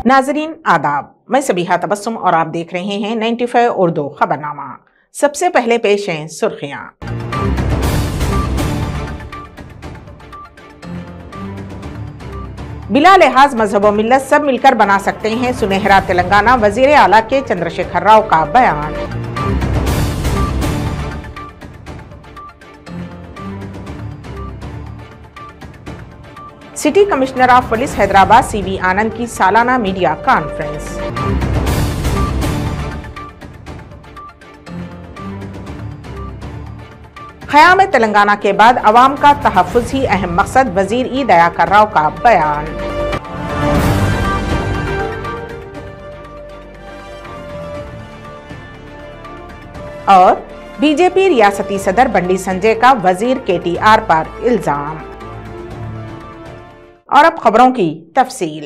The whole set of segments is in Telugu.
नाजरीन आदाब, मैं सबीहा तबस्सुम और आप देख रहे हैं 95 उर्दू खबरनामा। सबसे पहले पेश हैं सुर्खियां। बिला लिहाज मजहब व मिल्लत सब मिलकर बना सकते हैं सुनहरा तेलंगाना, वजीर आला के चंद्रशेखर राव का बयान। City commissioner of police Hyderabad CV Anand की सालाना मीडिया कॉन्फ्रेंस। क़याम तेलंगाना के बाद अवाम का तहफ़्फ़ुज़ ही अहम मकसद, वजीर ई दयाकर राव का बयान। और बीजेपी रियासती सदर बंडी संजय का वजीर केटीआर पर इल्जाम। और अब खबरों की तफसील।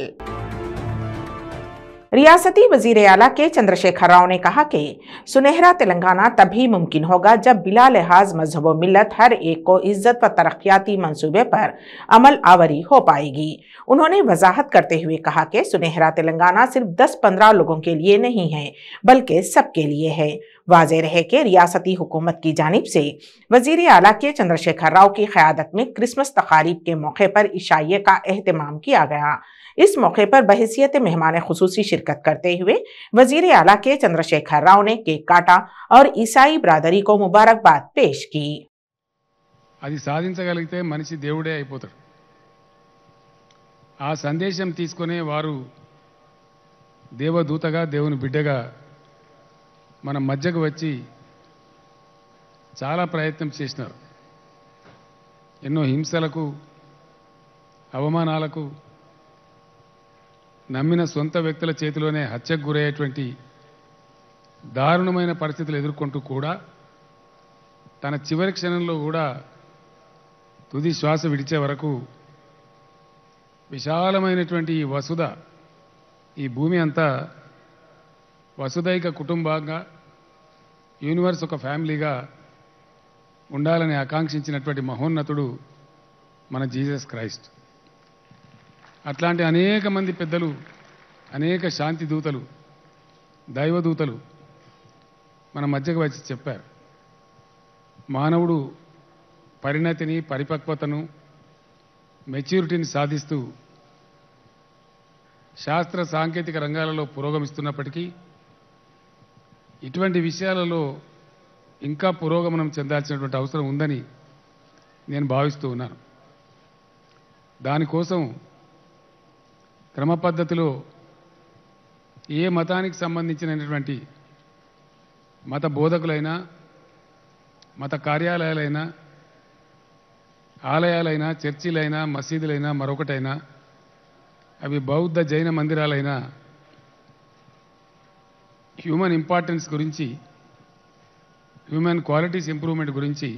रियासती वजीर आला के चंद्रशेखर राव ने कहा कि सुनहरा तेलंगाना तभी मुमकिन होगा जब बिला लिहाज मजहब व मिल्लत हर एक को इज्जत व तरक्याती मंसूबे पर अमल आवरी हो पाएगी। उन्होंने वजाहत करते हुए कहा कि सुनहरा तेलंगाना सिर्फ 10-15 लोगों के लिए नहीं है बल्कि सबके लिए है। वाज़ेह रहे कि रियासती हुकूमत की जानिब से वजीर आला के चंद्रशेखर राव की क़यादत में क्रिसमस तकारीब के मौके पर इशाइये का एहतमाम किया गया। इस मौके पर बहैसियत मेहमान खुसूसी शिरकत करते हुए वजीर आला के चंद्रशेखर राव ने केक काटा और ईसाई ब्रादरी को मुबारकबाद पेश की। అది సాధించగలిగితే మనిషి దేవుడే అయిపోతాడు। ఆ సందేశం తీసుకునే వారు దేవదూతగా దేవుని బిడ్డగా మన మధ్యకు వచ్చి చాలా ప్రయత్నం చేసినారు। ఎన్నో హింసలకు అవమానాలకు నమ్మిన సొంత వ్యక్తుల చేతిలోనే హత్యకు గురయ్యేటువంటి దారుణమైన పరిస్థితులు ఎదుర్కొంటూ కూడా తన చివరి క్షణంలో కూడా తుది శ్వాస విడిచే వరకు విశాలమైనటువంటి ఈ వసుధ, ఈ భూమి అంతా వసుదైక కుటుంబంగా, యూనివర్స్ ఒక ఫ్యామిలీగా ఉండాలని ఆకాంక్షించినటువంటి మహోన్నతుడు మన జీసస్ క్రైస్ట్। అట్లాంటి అనేక మంది పెద్దలు, అనేక శాంతి దూతలు, దైవదూతలు మన మధ్యకు వచ్చి చెప్పారు, మానవుడు పరిణతిని, పరిపక్వతను, మెచ్యూరిటీని సాధిస్తూ శాస్త్ర సాంకేతిక రంగాలలో పురోగమిస్తున్నప్పటికీ ఇటువంటి విషయాలలో ఇంకా పురోగమనం చెందాల్సినటువంటి అవసరం ఉందని నేను భావిస్తూ ఉన్నాను। దానికోసం క్రమ పద్ధతిలో ఏ మతానికి సంబంధించినటువంటి మత బోధకులైనా, మత కార్యాలయాలైనా, ఆలయాలైనా, చర్చిలైనా, మసీదులైనా, మరొకటైనా, అవి బౌద్ధ జైన మందిరాలైనా హ్యూమన్ ఇంపార్టెన్స్ గురించి, హ్యూమన్ క్వాలిటీస్ ఇంప్రూవ్మెంట్ గురించి,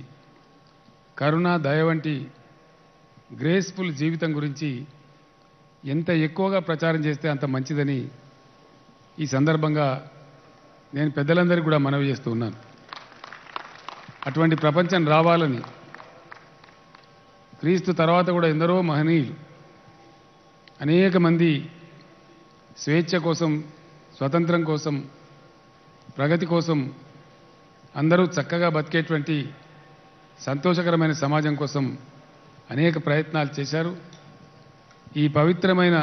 కరుణ, దయ వంటి గ్రేస్ఫుల్ జీవితం గురించి ఎంత ఎక్కువగా ప్రచారం చేస్తే అంత మంచిదని ఈ సందర్భంగా నేను పెద్దలందరికీ కూడా మనవి చేస్తూ ఉన్నాను। అటువంటి ప్రపంచం రావాలని, క్రీస్తు తర్వాత కూడా ఎందరో మహనీయులు, అనేక మంది స్వేచ్ఛ కోసం, స్వతంత్రం కోసం, ప్రగతి కోసం, అందరూ చక్కగా బతికేటువంటి సంతోషకరమైన సమాజం కోసం అనేక ప్రయత్నాలు చేశారు। ఈ పవిత్రమైన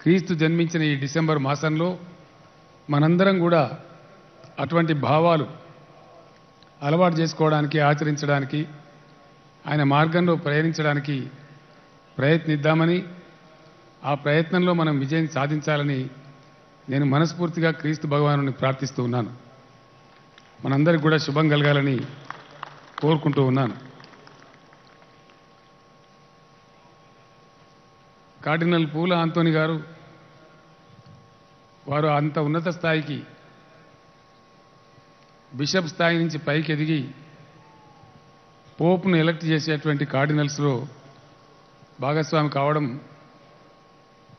క్రీస్తు జన్మించిన ఈ డిసెంబర్ మాసంలో మనందరం కూడా అటువంటి భావాలు అలవాటు చేసుకోవడానికి, ఆచరించడానికి, ఆయన మార్గంలో ప్రయాణించడానికి ప్రయత్నిద్దామని, ఆ ప్రయత్నంలో మనం విజయం సాధించాలని నేను మనస్ఫూర్తిగా క్రీస్తు భగవానుని ప్రార్థిస్తూ ఉన్నాను। మనందరికీ కూడా శుభం కలగాలని కోరుకుంటూ ఉన్నాను। కార్డినల్ పూల ఆంటోనీ గారు, వారు అంత ఉన్నత స్థాయికి, బిషప్ స్థాయి నుంచి పైకి ఎదిగి పోప్ను ఎలక్ట్ చేసేటువంటి కార్డినల్స్లో భాగస్వామి కావడం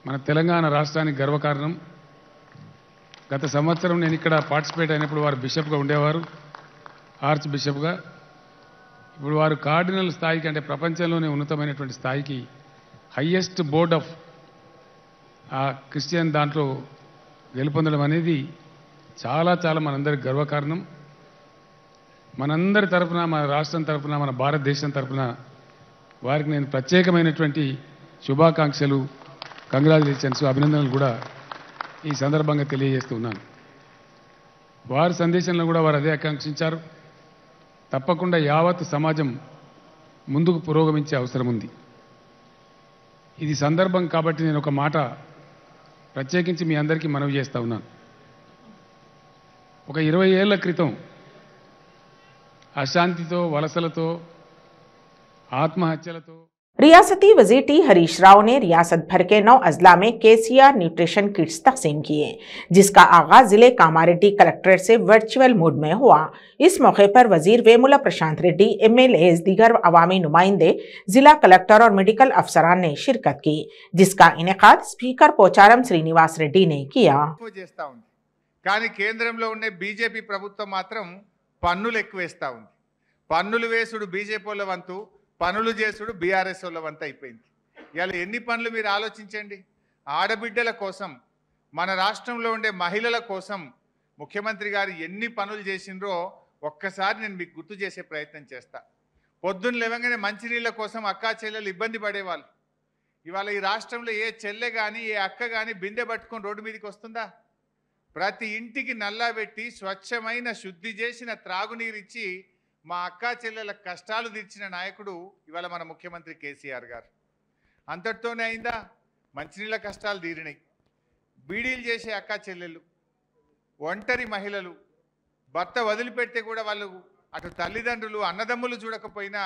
మన తెలంగాణ రాష్ట్రానికి గర్వకారణం। గత సంవత్సరం నేను ఇక్కడ పార్టిసిపేట్ అయినప్పుడు వారు బిషప్గా ఉండేవారు, ఆర్చ్ బిషప్గా। ఇప్పుడు వారు కార్డినల్ స్థాయికి, అంటే ప్రపంచంలోనే ఉన్నతమైనటువంటి స్థాయికి, హైయెస్ట్ బోర్డ్ ఆఫ్ ఆ క్రిస్టియన్ దాంట్లో గెలుపొందడం అనేది చాలా చాలా మనందరికి గర్వకారణం. మనందరి తరఫున, మన రాష్ట్రం తరఫున, మన భారతదేశం తరఫున వారికి నేను ప్రత్యేకమైనటువంటి శుభాకాంక్షలు, కంగ్రాచులేషన్స్, అభినందనలు కూడా ఈ సందర్భంగా తెలియజేస్తున్నాను. వారి సందేశంలో కూడా వారు అదే ఆకాంక్షించారు. తప్పకుండా యావత్ సమాజం ముందుకు పురోగమించే అవసరం ఉంది. ఇది సందర్భం కాబట్టి నేను ఒక మాట ప్రత్యేకించి మీ అందరికీ మనవి చేస్తా ఉన్నాను. ఒక 20 ఏళ్ల క్రితం అశాంతితో, వలసలతో, ఆత్మహత్యలతో रियासती वजीर टी हरीश राव ने रियासत भर के 9 अजला में केसीआर न्यूट्रिशन किट्स तकसीम किए, जिसका आगाज जिले कामारेड्डी कलेक्ट्रेट से वर्चुअल मोड में हुआ। इस मौके पर वजीर वेमुला प्रशांत रेड्डी, MLAs, दीगर अवामी नुमाइंदे, जिला कलेक्टर और मेडिकल अफसरान ने शिरकत की, जिसका इनेकाद स्पीकर पोचारम श्रीनिवास रेड्डी ने किया। కానీ కేంద్రంలో ఉన్న బీజేపీ ప్రభుత్వం మాత్రం పన్నులు ఎక్కువ వేస్తా ఉంది. పన్నులు వేసుడు బీజేపీల వంతు, పనులు చేసుడు బీఆర్ఎస్ వాళ్ళ వంత అయిపోయింది. ఇలా ఎన్ని పనులు మీరు ఆలోచించండి. ఆడబిడ్డల కోసం, మన రాష్ట్రంలో ఉండే మహిళల కోసం ముఖ్యమంత్రి గారు ఎన్ని పనులు చేసిండ్రో ఒక్కసారి నేను మీకు గుర్తు చేసే ప్రయత్నం చేస్తా. పొద్దున్న లేవగానే మంచినీళ్ళ కోసం అక్కా చెల్లెలు ఇబ్బంది పడేవాళ్ళు. ఇవాళ ఈ రాష్ట్రంలో ఏ చెల్లె కానీ, ఏ అక్క కానీ బిందె పట్టుకొని రోడ్డు మీదకి వస్తుందా? ప్రతి ఇంటికి నల్లా పెట్టి స్వచ్ఛమైన శుద్ధి చేసిన త్రాగునీరు ఇచ్చి మా అక్కా చెల్లెల కష్టాలు తీర్చిన నాయకుడు ఇవాళ మన ముఖ్యమంత్రి కేసీఆర్ గారు. అంతటితోనే అయిందా? మంచినీళ్ళ కష్టాలు తీరినాయి. బీడీలు చేసే అక్కా చెల్లెళ్ళు, ఒంటరి మహిళలు, భర్త వదిలిపెడితే కూడా వాళ్ళు అటు తల్లిదండ్రులు, అన్నదమ్ములు చూడకపోయినా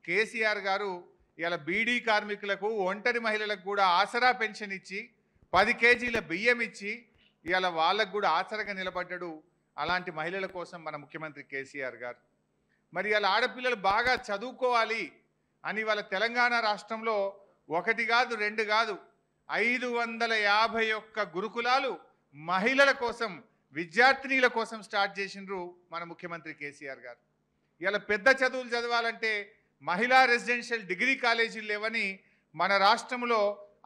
కేసీఆర్ గారు ఇవాళ బీడీ కార్మికులకు, ఒంటరి మహిళలకు కూడా ఆసరా పెన్షన్ ఇచ్చి 10 కేజీల బియ్యం ఇచ్చి ఇవాళ వాళ్ళకు కూడా ఆసరగా నిలబడ్డాడు. అలాంటి మహిళల కోసం మన ముఖ్యమంత్రి కేసీఆర్ గారు. మరి వాళ్ళ ఆడపిల్లలు బాగా చదువుకోవాలి అని వాళ్ళ తెలంగాణ రాష్ట్రంలో 1 కాదు 2 కాదు 551 గురుకులాలు మహిళల కోసం, విద్యార్థినీల కోసం స్టార్ట్ చేసిండ్రు మన ముఖ్యమంత్రి కేసీఆర్ గారు. ఇలా పెద్ద చదువులు చదవాలంటే మహిళా రెసిడెన్షియల్ డిగ్రీ కాలేజీలు లేవని మన రాష్ట్రంలో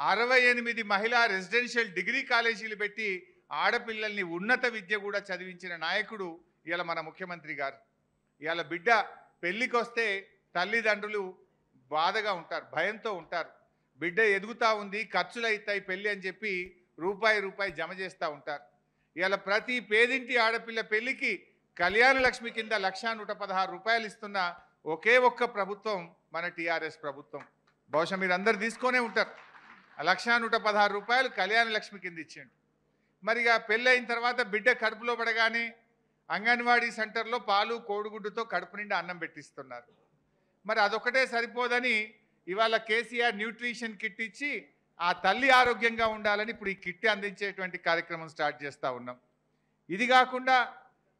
68 మహిళా రెసిడెన్షియల్ డిగ్రీ కాలేజీలు పెట్టి ఆడపిల్లల్ని ఉన్నత విద్య కూడా చదివించిన నాయకుడు ఇలా మన ముఖ్యమంత్రి గారు. ఇవాళ బిడ్డ పెళ్ళికి వస్తే తల్లిదండ్రులు బాధగా ఉంటారు, భయంతో ఉంటారు. బిడ్డ ఎదుగుతూ ఉంది, ఖర్చులు అవుతాయి పెళ్ళి అని చెప్పి రూపాయి జమ చేస్తూ ఉంటారు. ఇవాళ ప్రతి పేదింటి ఆడపిల్ల పెళ్ళికి కళ్యాణ లక్ష్మి కింద 1,116 రూపాయలు ఇస్తున్న ఒకే ఒక్క ప్రభుత్వం మన టీఆర్ఎస్ ప్రభుత్వం. బహుశా మీరు అందరు తీసుకొనే ఉంటారు. 1,116 రూపాయలు కళ్యాణ లక్ష్మి కింద ఇచ్చిండు. మరిగా పెళ్ళైన తర్వాత బిడ్డ కడుపులో పడగానే అంగన్వాడీ సెంటర్లో పాలు, కోడిగుడ్డుతో కడుపు నిండా అన్నం పెట్టిస్తున్నారు. మరి అదొకటే సరిపోదని ఇవాళ కేసీఆర్ న్యూట్రిషన్ కిట్ ఇచ్చి ఆ తల్లి ఆరోగ్యంగా ఉండాలని ఇప్పుడు ఈ కిట్ అందించేటువంటి కార్యక్రమం స్టార్ట్ చేస్తూ ఉన్నాం. ఇది కాకుండా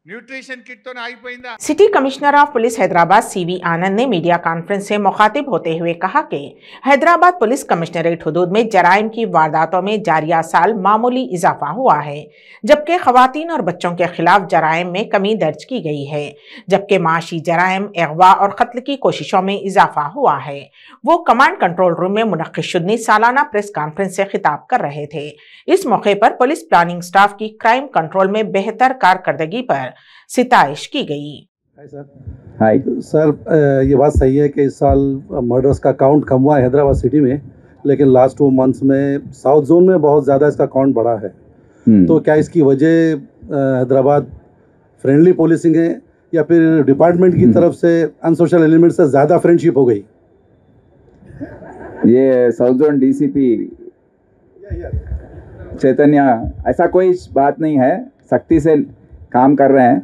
न्यूट्रिशन किट तो आईपोइंदा। City commissioner of police Hyderabad CV Anand ने मीडिया कॉन्फ्रेंस से मुखातिब होते हुए कहा कि हैदराबाद पुलिस कमिश्नरेट हुदूद में जराइम की वारदातों में जारिया साल मामूली इजाफा हुआ है, जबकि खवातीन और बच्चों के खिलाफ जराइम में कमी दर्ज की गई है, जबकि माशी जराइम, अगवा और कत्ल की कोशिशों में इजाफा हुआ है। वो कमांड कंट्रोल रूम में मुनक्किद शुदनी सालाना प्रेस कॉन्फ्रेंस से खिताब कर रहे थे। इस मौके पर पुलिस प्लानिंग स्टाफ की क्राइम कंट्रोल में बेहतर कारकर्दगी पर सिताइश की गई। Hi sir. हाय सर, ये बात सही है कि इस साल मर्डर्स का काउंट कम हुआ है हैदराबाद सिटी में, लेकिन लास्ट 2 मंथ्स में साउथ जोन में बहुत ज़्यादा इसका काउंट बढ़ा है। तो क्या इसकी वजह हैदराबाद फ्रेंडली पुलिसिंग है या फिर डिपार्टमेंट की तरफ से अनसोशल एलिमेंट से ज़्यादा फ्रेंडशिप हो गई? ये साउथ जोन DCP चैतन्य, ऐसा कोई बात नहीं है, सख्ती से काम कर रहे हैं।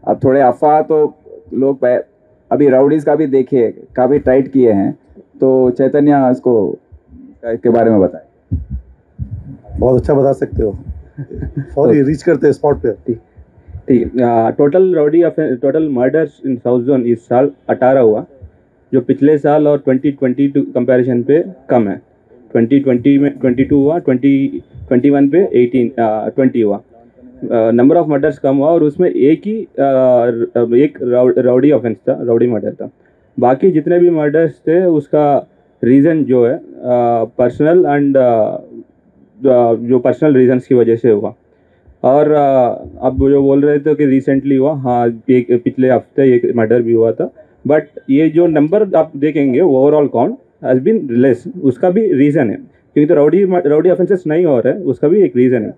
अब थोड़े अफवाह तो लोग अभी राउडीज का भी देखिए, काफ़ी टाइट किए हैं, तो चैतन्य इसको के बारे में बताएं। बहुत अच्छा बता सकते हो। सॉरी, रीच करते हैं स्पॉट पे। ठीक। टोटल मर्डर्स इन साउथ जोन इस साल 18 हुआ, जो पिछले साल और 2022 कंपैरिजन पे कम है। 2020 में 22 हुआ, 2021 पे 20 हुआ। नंबर ऑफ मर्डर्स कम हुआ और उसमें एक राउडी ऑफेंस था, राउडी मर्डर था। बाकी जितने भी मर्डर्स थे उसका रीज़न जो है पर्सनल एंड जो पर्सनल रीजंस की वजह से हुआ। और अब जो बोल रहे थे कि रिसेंटली हुआ, हाँ एक पिछले हफ्ते एक मर्डर भी हुआ था, बट ये जो नंबर आप देखेंगे overall count has been less, उसका भी रीज़न है क्योंकि तो राउडी ऑफेंसेस नहीं हो रहे हैं, उसका भी एक रीज़न है।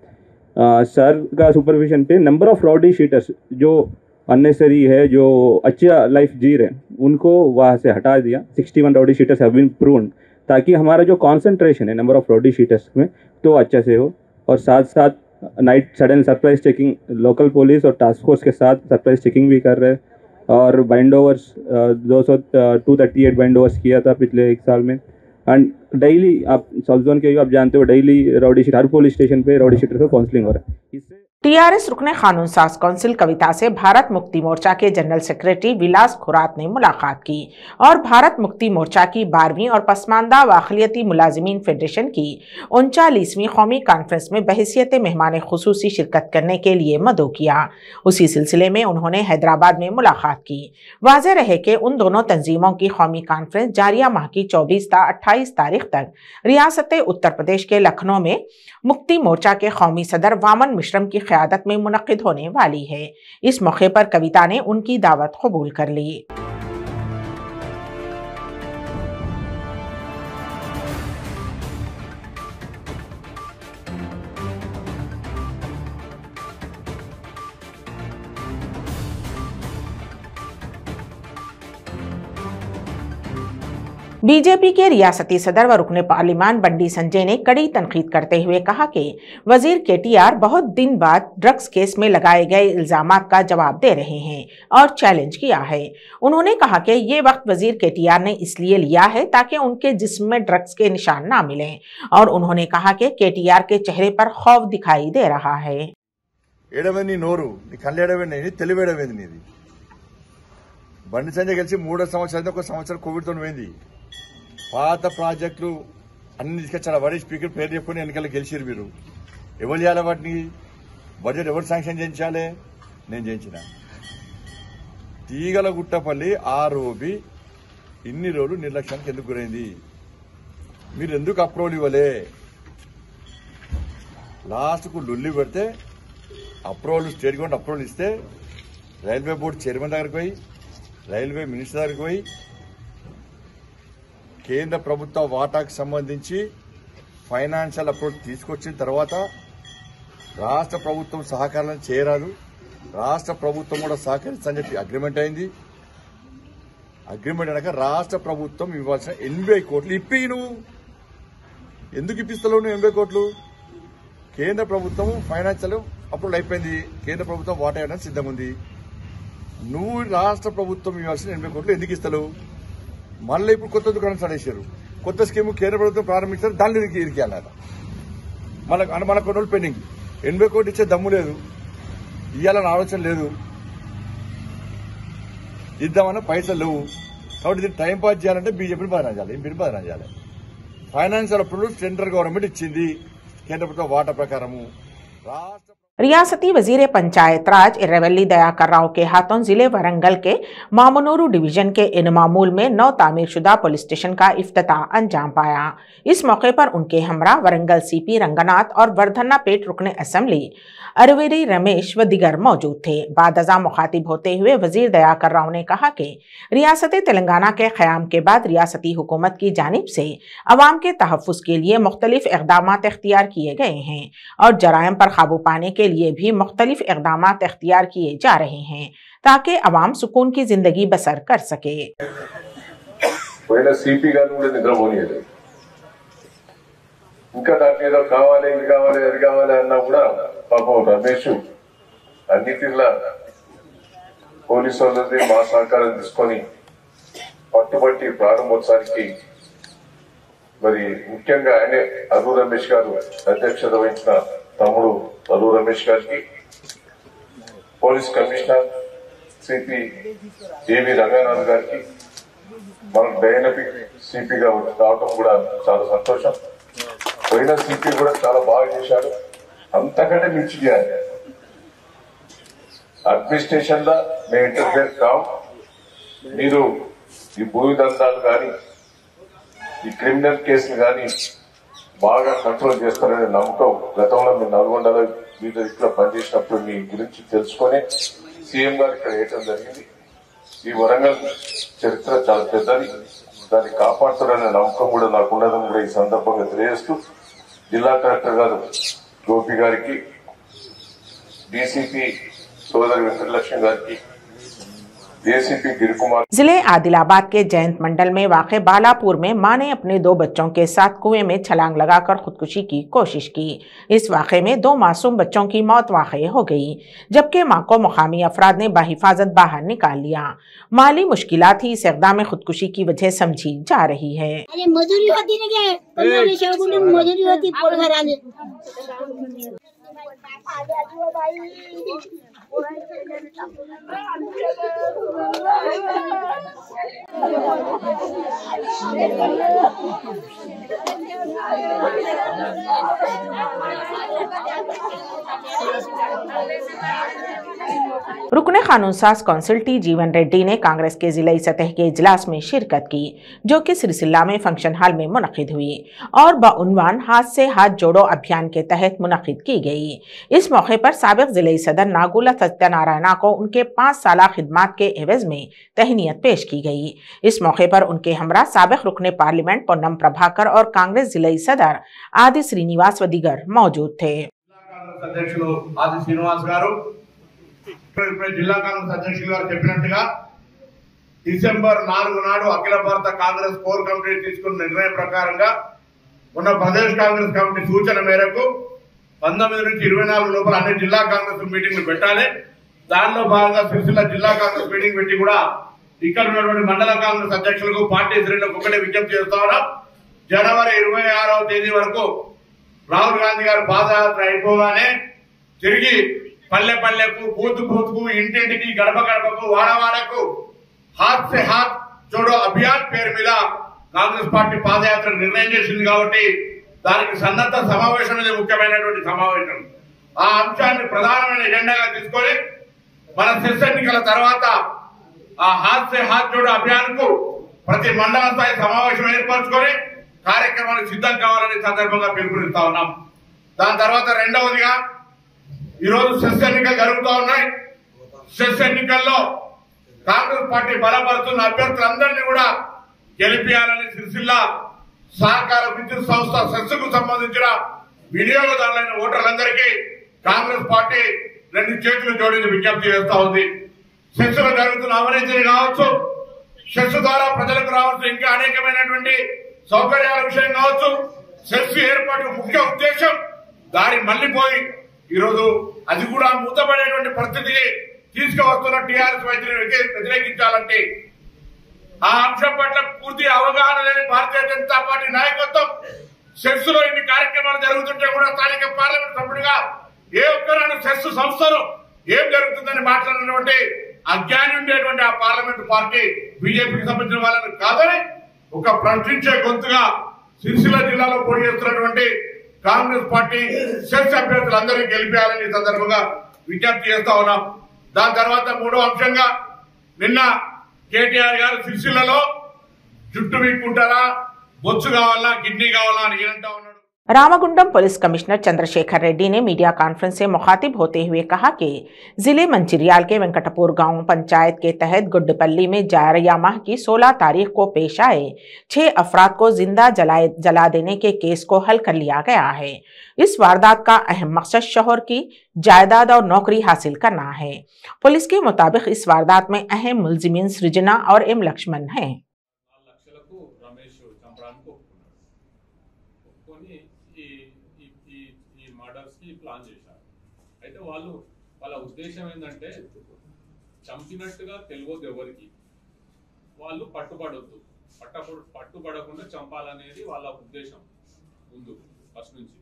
सर का सुपरविजन पे नंबर ऑफ राउडी शीटर्स जो अननेसरी है, जो अच्छा लाइफ जी रहे हैं, उनको वहाँ से हटा दिया। 61 rowdy sheeters have been proved, ताकि हमारा जो कॉन्सेंट्रेशन है नंबर ऑफ राउडी शीटर्स में तो अच्छा से हो। और साथ साथ night sudden surprise checking local police और टास्क फोर्स के साथ सरप्राइज चेकिंग भी कर रहे हैं। और बाइंड ओवर्स 238 बाइंड ओवर्स किया था पिछले एक साल में। एंड डेली आप साउथ जोन के आप जानते हो, डेली राउडी शीटर हर पुलिस स्टेशन पे राउडी शीटर का काउंसलिंग हो रहा है। इससे टीआरएस रुकने कानून साज काउंसिल कविता से भारत मुक्ति मोर्चा के जनरल सेक्रेटरी विलास खुरात ने मुलाकात की और भारत मुक्ति मोर्चा की 12वीं और पसमानदा व अक़लियती मुलाजिमीन फेडरेशन की 39वीं कौमी कॉन्फ्रेंस में बहैसियत मेहमान खुसूसी शिरकत करने के लिए मदऊ किया। उसी सिलसिले में उन्होंने हैदराबाद में मुलाकात की। वाज़ेह रहे कि उन दोनों तंजीमों की कौमी कॉन्फ्रेंस जारिया माह की 24 ता 28 तारीख तक रियासत उत्तर प्रदेश के लखनऊ में मुक्ति मोर्चा के कौमी सदर वामन मिश्रम की क़यादत में मुनक़िद होने वाली है। इस मौके पर कविता ने उनकी दावत कबूल कर ली। बीजेपी के रियासती सदर व रुकने पार्लिमान बंडी संजय ने कड़ी तनकीद करते हुए कहा कि वजीर केटीआर बहुत दिन बाद ड्रग्स केस में लगाए गए इल्जामात का जवाब दे रहे हैं और चैलेंज किया है। उन्होंने कहा कि ये वक्त वजीर केटीआर ने इसलिए लिया है ताकि उनके जिस्म में ड्रग्स के निशान ना मिलें, और उन्होंने कहा कि केटीआर के चेहरे पर खौफ दिखाई दे रहा है। బండి సంజయ్ కలిసి 3వ సంవత్సరం ఒక సంవత్సరం కోవిడ్తో పోయింది. పాత ప్రాజెక్టులు అన్ని తీసుకొచ్చారు. వాడి స్పీకర్ పేరు చెప్పుకుని ఎన్నికలు గెలిచారు. మీరు ఎవరు చేయాలి వాటిని? బడ్జెట్ ఎవరు శాంక్షన్ చేయించాలి? నేను చేయించిన. తీగల గుట్టపల్లి ఆర్ఓబి ఇన్ని రోజులు నిర్లక్ష్యానికి ఎందుకు గురైంది? మీరు ఎందుకు అప్రూవల్ ఇవ్వలే? లాస్ట్కు లొల్లి పెడితే అప్రూవల్ స్టేట్ గవర్నమెంట్ అప్రూవల్ ఇస్తే రైల్వే బోర్డు చైర్మన్ దగ్గరికి పోయి, రైల్వే మినిస్టర్ దగ్గరికి పోయి కేంద్ర ప్రభుత్వ వాటాకు సంబంధించి ఫైనాన్షియల్ అప్రోచ్ తీసుకొచ్చిన తర్వాత రాష్ట్ర ప్రభుత్వం సహకారం చేయరాదు, రాష్ట్ర ప్రభుత్వం కూడా సహకరిస్తని చెప్పి అగ్రిమెంట్ అయింది. అగ్రిమెంట్ అనక రాష్ట్ర ప్రభుత్వం ఇవ్వాల్సిన 80 కోట్లు ఇప్పి నువ్వు ఎందుకు ఇప్పిస్తలేవు? నువ్వు 80 కోట్లు కేంద్ర ప్రభుత్వం ఫైనాన్షియల్ అప్రూవల్ అయిపోయింది, కేంద్ర ప్రభుత్వం వాటా ఇవ్వడానికి సిద్ధంగా ఉంది. నువ్వు రాష్ట్ర ప్రభుత్వం ఇవ్వాల్సిన 80 కోట్లు ఎందుకు ఇస్తలేవు? మళ్ళీ ఇప్పుడు కొత్త దుకాణం స్టార్ట్ చేశారు. కొత్త స్కీమ్ కేంద్ర ప్రభుత్వం ప్రారంభించారు, దాన్ని ఇరికేయాలన్నమాట. మన కొన్ని రోజులు పెండింగ్. 80 కోట్లు ఇచ్చే దమ్ము లేదు, ఇవ్వాలని ఆలోచన లేదు, ఇద్దామన్న పైసలు లేవు. కాబట్టి దీన్ని టైం పాస్ చేయాలంటే బీజేపీని బదనాం చేయాలి, ఎంపీని బదనాం చేయాలి. ఫైనాన్షియల్ అప్రూవల్ సెంట్రల్ గవర్నమెంట్ ఇచ్చింది కేంద్ర ప్రభుత్వ వాటా ప్రకారము. రాష్ట్ర रियासती वजीर पंचायत राज इर्रेवल्ली दयाकर राव के हाथों जिले वरंगल के मामनूरू डिवीजन के इनमामूल में नव तामीरशुदा पुलिस स्टेशन का इफ्तिताह अंजाम पाया। इस मौके पर उनके हमरा वरंगल सीपी रंगनाथ और वर्धन्नापेट रुकने असेंबली अरवेरी रमेश व दिगर मौजूद थे। बादजा मुखातिब होते हुए वजीर दयाकर राव ने कहा कि रियासत तेलंगाना के क़याम के बाद रियासती हुकूमत की जानिब से अवाम के तहफ़्फ़ुज़ के लिए मुख्तलिफ इक़दामात इख्तियार किए गए हैं और जराइम पर काबू पाने के लिए भी मुख्तलिफ इक़दामात इख्तियार किए जा रहे हैं ताकि अवाम सुकून की जिंदगी बसर कर सके। सीपी ఇంకా దాని ఏదో కావాలి ఇది కావాలి అది కావాలి అన్నా కూడా పాపం రమేష్ అన్నిటిలా పోలీసు వాళ్ళది మా సహకారం తీసుకొని పట్టుబట్టి ప్రారంభోత్సవానికి మరి ముఖ్యంగా ఆయనే అరు రమేష్ గారు అధ్యక్షత వహించిన తమ్ముడు అరు రమేష్ గారికి, పోలీస్ కమిషనర్ సిపి ఏవి రంగనాథ్ గారికి, మనకు డైనమిక్ సిపిగా రావడం కూడా చాలా సంతోషం. పోయిన సిపి కూడా చాలా బాగా చేశాడు, అంతకంటే మించి చేయాలి. అడ్మినిస్ట్రేషన్ లా మేము ఇంటర్ఫేర్ కావు. మీరు ఈ భూమి దందాలు కానీ ఈ క్రిమినల్ కేసులు కానీ బాగా కంట్రోల్ చేస్తారనే నమ్మకం గతంలో మీ నల్గొండలో మీద ఇట్లా పనిచేసినప్పుడు మీ గురించి తెలుసుకొని సీఎం గారు ఇక్కడ వేయటం జరిగింది. ఈ వరంగల్ చరిత్ర చాలా పెద్దది, దాన్ని కాపాడుతారనే నమ్మకం కూడా నాకు ఉన్నదని కూడా ఈ సందర్భంగా తెలియజేస్తూ జిల్లా కలెక్టర్ గారు గోపి గారికి, डीसीपी सोदर वेंकटलक्ष्मी गारी, एसीपी गिर कुमार। जिले आदिलाबाद के जयंत मंडल में वाक़े बालापुर में मां ने अपने 2 बच्चों के साथ कुएं में छलांग लगाकर खुदकुशी की कोशिश की। इस वाक़े में 2 मासूम बच्चों की मौत वाक़ई हो गई, जबकि मां को मुकामी अफराद ने बाहिफाजत बाहर निकाल लिया। माली मुश्किलात ही इस इक़दाम में खुदकुशी की वजह समझी जा रही है। मजदूरी होती मजदूरी होती रुकने कानून साज कौंसिल टी जीवन रेड्डी ने कांग्रेस के जिलाई सतह के इजलास में शिरकत की, जो कि सिरसिल्ला में फंक्शन हॉल में मुनक़िद हुई और बउनवान हाथ से हाथ जोड़ो अभियान के तहत मुनक़िद की गई। इस मौके पर साबिक़ जिलाई सदर नागुला सत्यनारायणा को उनके 5 साला खिदमात के एवज में तहनीत पेश की गई। इस मौके पर उनके हमरा साबिक़ रुकने पार्लियामेंट पोन्नम प्रभाकर और कांग्रेस जिलाई सदर आदि श्रीनिवास व दीगर मौजूद थे। జిల్లా కాంగ్రెస్ అధ్యక్షులు గారు చెప్పినట్టుగా డిసెంబర్ 4 నాడు అఖిల భారత కాంగ్రెస్ కోర్ కమిటీ తీసుకున్న నిర్ణయం ప్రకారంగా ఉన్న ప్రదేశ్ కాంగ్రెస్ కమిటీ సూచన మేరకు 19 నుంచి 24 లోపల అన్ని జిల్లా కాంగ్రెస్ మీటింగ్లు పెట్టాలి। దానిలో భాగంగా సిరిసిల్ల జిల్లా కాంగ్రెస్ మీటింగ్ పెట్టి కూడా ఇక్కడ ఉన్నటువంటి మండల కాంగ్రెస్ అధ్యక్షులకు పార్టీ శ్రేణులకు ఒకటే విజ్ఞప్తి చేస్తా ఉన్నాం, జనవరి 26వ తేదీ వరకు రాహుల్ గాంధీ గారు పాదయాత్ర అయిపోగానే తిరిగి పల్లె పల్లెకు, బూత్ బూత్కు, ఇంటింటికి, గడప గడపకు, వాడవాడకు హాత్ సే హాత్ జోడో అభియాన్ పేరు మీద కాంగ్రెస్ పార్టీ పాదయాత్ర నిర్ణయం చేసింది కాబట్టి దానికి సన్నద్ధ సమావేశం అనేది ముఖ్యమైనటువంటి సమావేశం। ఆ అంశాన్ని ప్రధానమైన ఎజెండాగా తీసుకొని మన సెస్ ఎన్నికల తర్వాత ఆ హాత్ సే హాత్ జోడో అభియాన్ కు ప్రతి మండల స్థాయి సమావేశం ఏర్పరచుకొని కార్యక్రమానికి సిద్ధం కావాలని సందర్భంగా పిలుపునిస్తా ఉన్నాం। దాని తర్వాత రెండవదిగా ఈ రోజు సెస్ ఎన్నికలు జరుగుతూ ఉన్నాయి। సెస్ ఎన్నికల్లో కాంగ్రెస్ పార్టీ బలపరుస్తున్న అభ్యర్థులందరినీ కూడా గెలిపించాలని సిరిసిల్ల సహకార విద్యుత్ సంస్థ సెస్ కు సంబంధించిన వినియోగదారులైన ఓటర్లందరికీ కాంగ్రెస్ పార్టీ 2 చేతులు జోడించి విజ్ఞప్తి చేస్తా ఉంది। సెస్ లో జరుగుతున్న అవినీతిని కావచ్చు, సెస్ ద్వారా ప్రజలకు రావాల్సిన ఇంకా అనేకమైనటువంటి సౌకర్యాల విషయం కావచ్చు, సెస్ ఏర్పాటు ముఖ్య ఉద్దేశం దారి మళ్లిపోయి ఈరోజు అది కూడా మూతపడేటువంటి పరిస్థితికి తీసుకువస్తున్న టీఆర్ఎస్ వ్యతిరేకించాలంటే ఆ అంశం పట్ల పూర్తి అవగాహన లేని భారతీయ జనతా పార్టీ నాయకత్వం సెస్ లో ఇన్ని కార్యక్రమాలు జరుగుతుంటే కూడా స్థానిక పార్లమెంట్ సభ్యుడిగా ఏ ఒక్కరైనా సెస్ సంస్థలో ఏం జరుగుతుందని మాట్లాడినటువంటి అజ్ఞాని ఉండేటువంటి ఆ పార్లమెంట్ పార్టీ బీజేపీకి సంబంధించిన వాళ్ళని కాదని ఒక ప్రశ్నించే గొంతుగా సిరిసిల్ల జిల్లాలో పోటీ చేస్తున్నటువంటి కాంగ్రెస్ పార్టీ సెస్ అభ్యర్థులందరినీ గెలిపేయాలని ఈ సందర్భంగా విజ్ఞప్తి చేస్తా ఉన్నాం। దాని తర్వాత 3వ అంశంగా నిన్న కేటీఆర్ గారు సిరిసిల్లలో జుట్టు వీక్కుంటారా, బొచ్చు కావాలా, కిడ్నీ కావాలా అని అంటా ఉన్నాడు। रामागुंडम पुलिस कमिश्नर चंद्रशेखर रेड्डी ने मीडिया कॉन्फ्रेंस से मुखातिब होते हुए कहा कि जिले मंचिरियाल के वेंकटपुर गांव पंचायत के तहत गुड्डपल्ली में जारिया माह की 16 तारीख को पेश आए 6 अफराद को जिंदा जला देने के केस को हल कर लिया गया है। इस वारदात का अहम मकसद शोहर की जायदाद और नौकरी हासिल करना है। पुलिस के मुताबिक इस वारदात में अहम मुलजिमीन सृजना और एम लक्ष्मण हैं। ప్లాన్ చేశారు। అయితే వాళ్ళ ఉద్దేశం ఏంటంటే చంపినట్టుగా తెలియదు ఎవరికి, వాళ్ళు పట్టుబడకుండా చంపాలనేది వాళ్ళ ఉద్దేశం ముందు ఫస్ట్ నుంచి।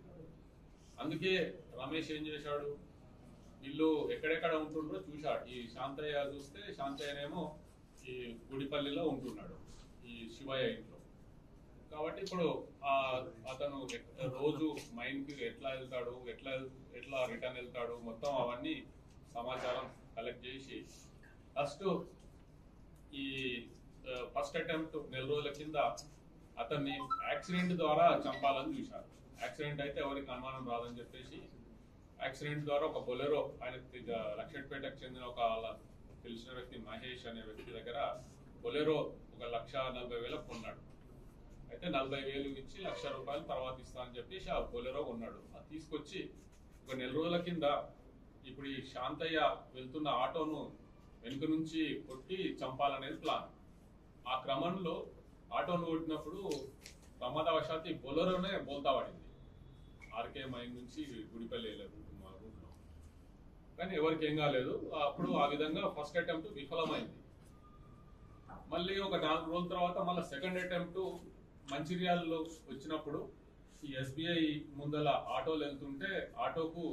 అందుకే రమేష్ ఏం చేశాడు, వీళ్ళు ఎక్కడెక్కడ ఉంటుండ్రో చూశాడు। ఈ శాంతయ్య చూస్తే శాంతయ్యనేమో ఈ గుడిపల్లిలో ఉంటున్నాడు ఈ శివయ్య ఇంట్లో, కాబట్టి ఇప్పుడు అతను రోజు మైన్కి ఎట్లా వెళ్తాడు, ఎట్లా రిటర్న్ వెళ్తాడు, మొత్తం అవన్నీ సమాచారం కలెక్ట్ చేసి ఫస్ట్ అటెంప్ట్ 4 రోజుల కింద అతన్ని యాక్సిడెంట్ ద్వారా చంపాలని చూశారు। యాక్సిడెంట్ అయితే ఎవరికి అనుమానం రాదని చెప్పేసి యాక్సిడెంట్ ద్వారా ఒక బొలెరో ఆయన లక్షట్పేటకు చెందిన ఒక తెలిసిన వ్యక్తి మహేష్ అనే వ్యక్తి దగ్గర బొలెరో 1,40,000 కొన్నాడు. అయితే 40,000 ఇచ్చి ₹1,00,000 తర్వాత ఇస్తా అని చెప్పేసి ఆ బొలెరో కొన్నాడు. అది తీసుకొచ్చి ఒక నెల రోజుల కింద ఇప్పుడు ఈ శాంతయ్య వెళ్తున్న ఆటోను వెనుక నుంచి కొట్టి చంపాలనేది ప్లాన్. ఆ క్రమంలో ఆటోను కొట్టినప్పుడు ప్రమాదవశాత్తు ఈ బొలెరోనే బోల్తా పడింది. ఆర్కే మైన్ నుంచి గుడిపల్లి రూట్లో. కానీ ఎవరికి ఏం కాలేదు. అప్పుడు ఆ విధంగా ఫస్ట్ అటెంప్ట్ విఫలమైంది. మళ్ళీ ఒక 4 రోజుల తర్వాత మళ్ళీ సెకండ్ అటెంప్ట్ మంచిర్యాలలో వచ్చినప్పుడు ఈ SBI ముందల ఆటోలు వెళ్తుంటే ఆటోకు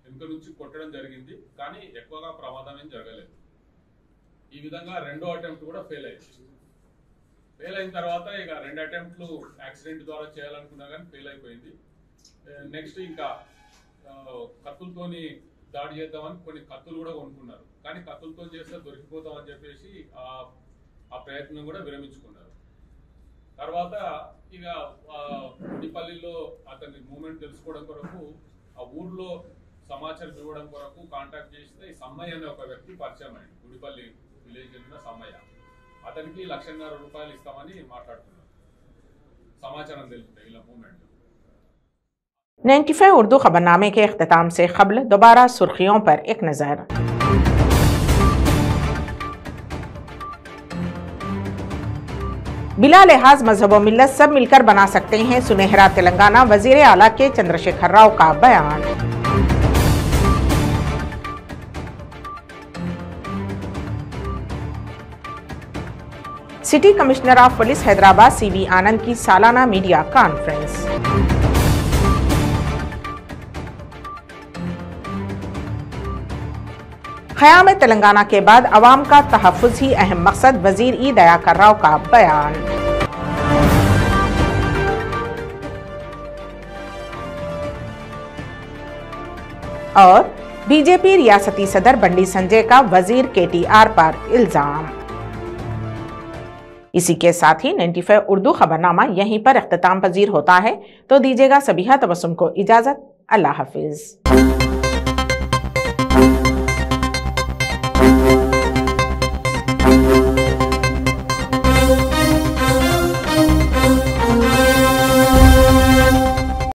వెనుక నుంచి కొట్టడం జరిగింది. కానీ ఎక్కువగా ప్రమాదం ఏం జరగలేదు. ఈ విధంగా రెండో అటెంప్ట్ కూడా ఫెయిల్ అయింది. ఫెయిల్ అయిన తర్వాత ఇక 2 అటెంప్ట్లు యాక్సిడెంట్ ద్వారా చేయాలనుకున్నా కానీ ఫెయిల్ అయిపోయింది. నెక్స్ట్ ఇంకా కత్తులతోని దాడి చేద్దామని కొన్ని కత్తులు కూడా కొనుక్కున్నారు. కానీ కత్తులతో చేస్తే దొరికిపోతామని చెప్పేసి ఆ ప్రయత్నం కూడా విరమించుకున్నారు. తర్వాత ఇక గుడిపల్లిలో అతని మూమెంట్ తెలుసుకోవడం కొరకు ఆ ఊర్లో సమాచారం ఇవ్వడం కొరకు కాంటాక్ట్ చేస్తే ఈ సమ్మయ్య అనే ఒక వ్యక్తి పరిచయం అయ్యింది. గుడిపల్లి విలేజ్ చెందిన సమ్మయ్య. అతనికి ₹1,50,000 ఇస్తామని మాట్లాడుతున్నారు. సమాచారం తెలుస్తుంది ఇలా మూమెంట్. 95 उर्दू खबरनामे के इख्तिताम से क़ब्ल दोबारा सुर्खियों पर एक नज़र। बिला लिहाज मजहब व मिल्लत सब मिलकर बना सकते हैं सुनहरा तेलंगाना, वजीर आला के चंद्रशेखर राव का बयान। City commissioner of police Hyderabad CV आनंद की सालाना मीडिया कॉन्फ्रेंस। क़याम तेलंगाना के बाद अवाम का तहफ़्फ़ुज़ ही अहम मकसद, वज़ीर ई दयाकर राव का बयान। और बीजेपी रियासती सदर बंडी संजय का वज़ीर KTR पर इल्ज़ाम। इसी के साथ ही 95 उर्दू खबरनामा यहीं पर इख्तिताम पजीर होता है। तो दीजिएगा सबीहा तबस्सुम को इजाज़त। अल्लाह हाफिज़।